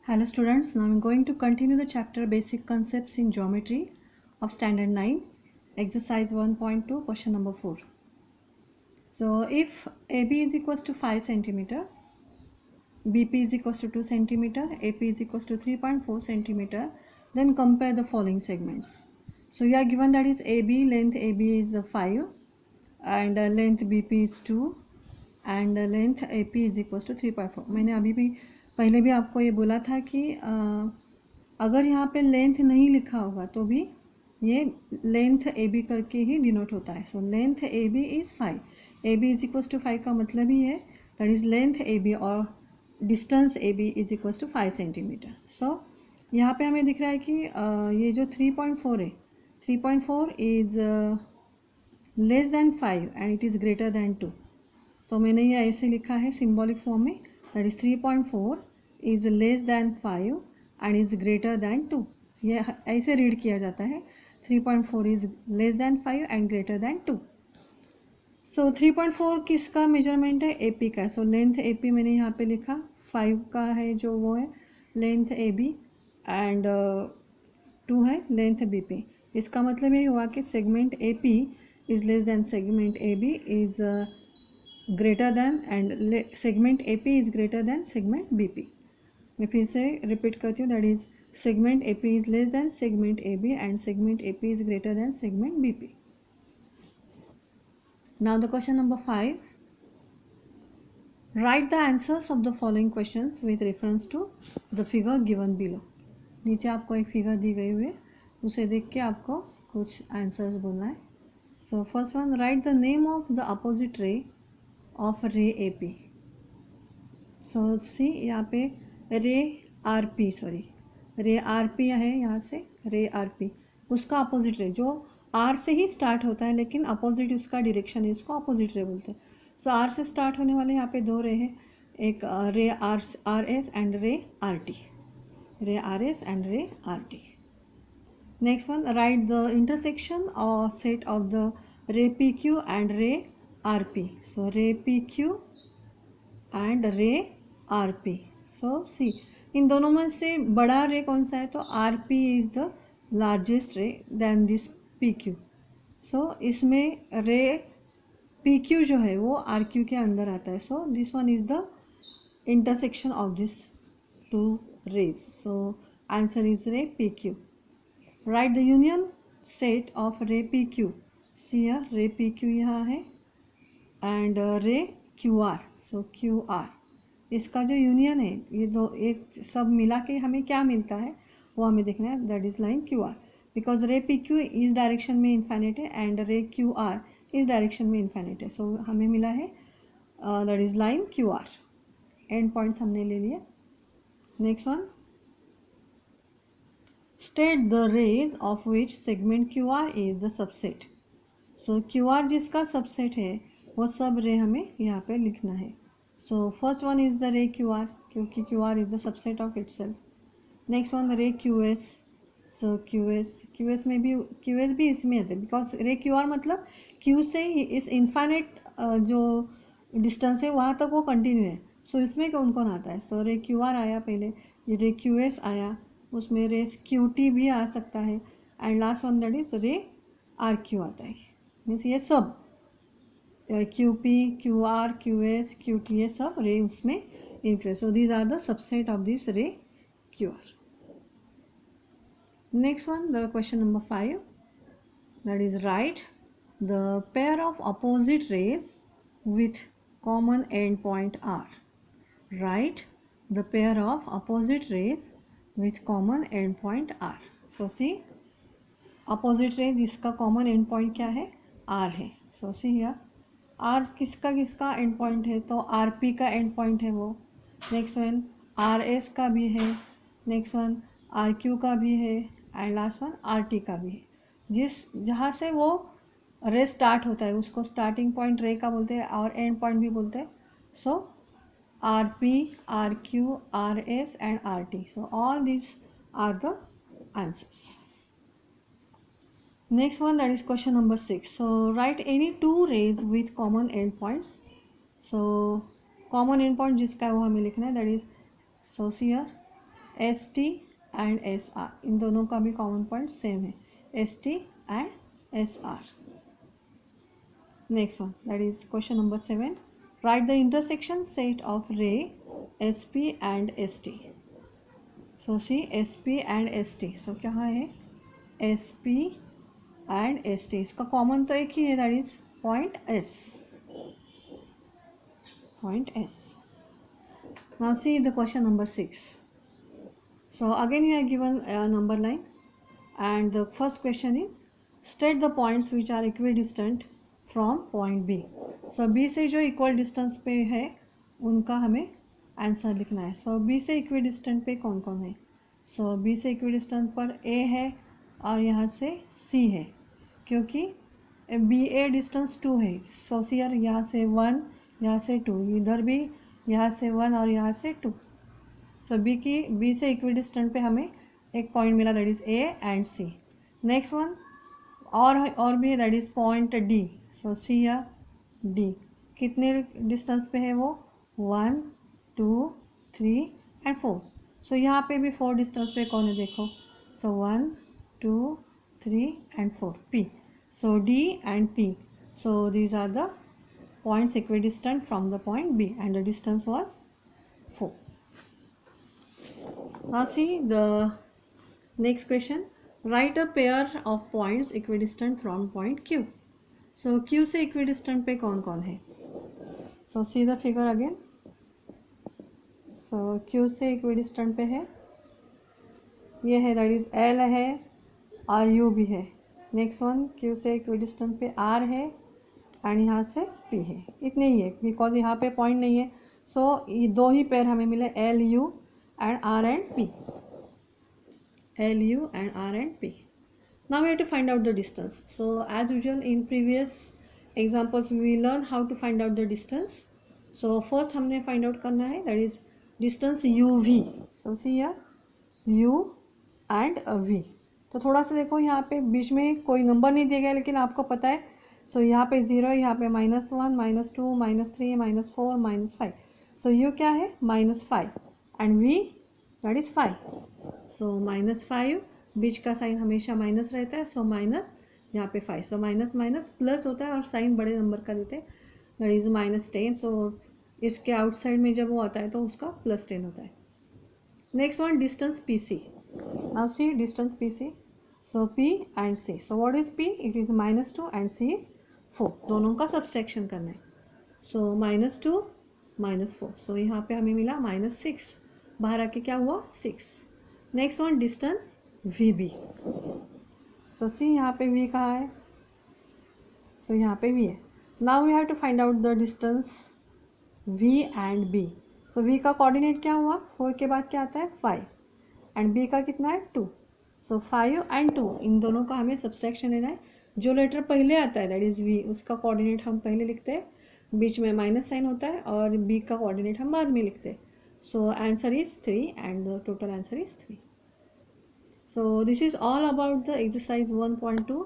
Hello students, now I am going to continue the chapter Basic Concepts in Geometry of Standard 9, Exercise 1.2, question number 4. So if AB is equals to 5 centimeter, BP is equals to 2 centimeter, AP is equals to 3.4 centimeter, then compare the following segments. So you are given that is AB, length AB is 5 and length BP is 2 and length AP is equals to 3.4. मैंने अभी भी पहले भी आपको ये बोला था कि अगर यहाँ पे लेंथ नहीं लिखा होगा तो भी ये लेंथ ए बी करके ही डिनोट होता है. So length A B is 5. A B is equals to 5 का मतलब ही है that is length A B और distance A B is equals to 5 centimetre. So यहाँ पे हमें दिख रहा है कि ये जो 3.4 है, 3.4 is less then 5 and it is greater then 2. तो मैंने ये ऐसे लिखा है सिम्बॉलिक फॉर्म में, that is 3.4 is less then 5 and is greater then 2. ये ऐसे रीड किया जाता है, 3.4 is less then 5 and greater than 2. सो 3.4 किसका मेजरमेंट है? ए पी का. सो लेंथ ए पी मैंने यहाँ पे लिखा, 5 का है जो वो है लेंथ ए बी एंड 2 है लेंथ बी पी. इसका मतलब ये हुआ कि segment A P is less than segment A B is greater than and segment A P is greater than segment B P. मैं फिर से रिपीट करती हूँ, that is segment AP is less than segment AB and segment AP is greater than segment BP. Now the question number 5. Write the answers of the following questions with reference to the figure given below. नीचे आपको एक figure दी गई हुई है, उसे देख के आपको कुछ आंसर्स बोलना है. So first one, write the name of the opposite ray of ray A P. So see यहाँ पे ray R P, sorry ray R P है, यहाँ से रे आर पी उसका अपोजिट रे जो आर से ही स्टार्ट होता है लेकिन अपोजिट उसका डायरेक्शन है, इसको अपोजिट रे बोलते हैं. सो आर से स्टार्ट होने वाले यहाँ पे दो रे हैं, एक ray R S and ray R T, ray R S and ray R T. Next one, write the intersection और set of the ray P Q and ray R P. So ray P Q and ray R P. So see इन दोनों में से बड़ा ray कौन सा है? तो R P is the largest ray than this P Q. So इसमें रे पी क्यू जो है वो आर क्यू के अंदर आता है. So this one is the intersection of this two rays. So answer is ray P Q. Write the union set of ray P Q. See ray P Q यहाँ है and ray Q R. So Q R इसका जो union है, ये दो एक सब मिला के हमें क्या मिलता है वो हमें देखना है, that is line Q R. Because ray P Q इस डायरेक्शन में इन्फाइनाइट है एंड रे क्यू आर इस डायरेक्शन में इन्फाइनाइट है. सो हमें मिला है that is line Q R. And points हमने ले लिया. Next one, state the rays of which segment Q R is the subset. So Q R जिसका सबसेट है वो सब रे हमें यहाँ पे लिखना है. So first one is the ray QR, क्योंकि QR is the subset of itself. Next one the ray QS. So QS में भी QS भी इसमें आता है बिकॉज रे QR मतलब Q से इस इन्फाइनाइट जो डिस्टेंस है वहाँ तक वो कंटिन्यू है. सो इसमें कौन कौन आता है? सो रे QR आया पहले, ये रे QS आया, उसमें रे QT भी आ सकता है and last one that is ray RQ आता है. मीन्स ये सब Q P, Q R, Q S, Q T, ये सब रे उसमें include. So these are the subset of this ray Q R. Next one, the question number 5, that is write the pair of opposite rays with common end point R. Write the pair of opposite rays with common end point R. So C opposite raise इसका common end point क्या है? Are है. So see here are किसका and point है? तो R P का and point है वो. नेक्स्ट वन आर एस का भी है, नेक्स्ट वन आर क्यू का भी है and last one R T का भी है. जहाँ से वो रे स्टार्ट होता है उसको स्टार्टिंग पॉइंट रे का बोलते हैं और एंड पॉइंट भी बोलते हैं. So R P, R Q, R S and R T. So all this are the answers. Next one, that is question number 6. So write any two rays with common endpoints. So common endpoint जिसका है वो हमें लिखना है, that is so here S T and S R, इन दोनों का भी कॉमन पॉइंट सेम है, S T and S R. Next one, that is question number 7. Write the intersection set of ray SP and ST. So see SP and ST. So क्या है SP and ST. इसका common तो एक ही है, that is point S. Point S. Now see the question number 6. So again you are given a number line, and the first question is state the points which are equidistant from point B. So B से जो equal distance पे है उनका हमें answer लिखना है. सो B से equidistant पे कौन कौन है. सो बी से इक्वी डिस्टेंट पर ए है और यहाँ से सी है, क्योंकि बी ए डिस्टेंस 2 है. सो सीयर यहाँ से 1, यहाँ से 2, इधर भी यहाँ से 1 और यहाँ से 2. सो बी से इक्वी डिस्टेंट पे हमें एक पॉइंट मिला, that is A and C. Next one और भी है, that is point D. So C या डी कितने डिस्टेंस पे है वो 1, 2, 3 एंड 4. सो यहाँ पे भी 4 डिस्टेंस पे कौन है देखो. So 1, 2, 3 and 4 P. So D and P. So these are the points equidistant from the point B and the distance was 4. Now see the next question. Write a pair of points equidistant from point Q. So Q से equidistant पे कौन कौन है. So see the figure again. So Q से equidistant पे है, ये है, दैट इज़ L है और U भी है. नेक्स्ट वन Q से इक्विडिस्टेंट पे R है एंड यहाँ से P है. इतने ही है बिकॉज यहाँ पे पॉइंट नहीं है. सो ये दो ही पेयर हमें मिले, L U and R and P. L U and R and P. Now we have to find out the distance. So as usual in previous examples we will learn how to find out the distance. So first हमने find out करना है, that is distance UV. So see here U and V. तो थोड़ा सा देखो यहाँ पे बीच में कोई नंबर नहीं दिया गया, लेकिन आपको पता है. सो यहाँ पे 0, यहाँ पे -1, -2, -3, -4, -5. सो U क्या है -5 एंड V दैट इज़ 5. सो -5 बीच का साइन हमेशा माइनस रहता है. सो माइनस यहाँ पे 5. सो माइनस माइनस प्लस होता है और साइन बड़े नंबर का देते हैं, दैट इज़ -10. सो इसके आउटसाइड में जब वो आता है तो उसका +10 होता है. Next one distance P C. Now C distance P C. So P and C. So what is P? It is -2 and C is 4. दोनों का सब्सट्रैक्शन करना है. सो -2 -4. सो यहाँ पे हमें मिला -6. बाहर आके क्या हुआ 6. Next one distance VB. सो सी यहाँ पे V कहाँ है. सो यहाँ पे V है. Now we have to find out the distance V and B. So V का कोऑर्डिनेट क्या हुआ, 4 के बाद क्या आता है 5 एंड B का कितना है 2. सो 5 एंड 2 इन दोनों का हमें सब्सट्रैक्शन लेना है. जो लेटर पहले आता है दैट इज़ V, उसका कोऑर्डिनेट हम पहले लिखते हैं, बीच में माइनस साइन होता है, और B का कोऑर्डिनेट हम बाद में लिखते हैं. So answer is 3 and the total answer is 3. So this is all about the exercise 1.2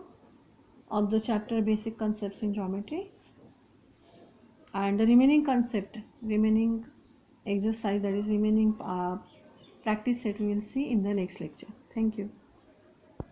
of the chapter basic concepts in geometry, and the remaining exercise, that is remaining practice set, we will see in the next lecture. Thank you.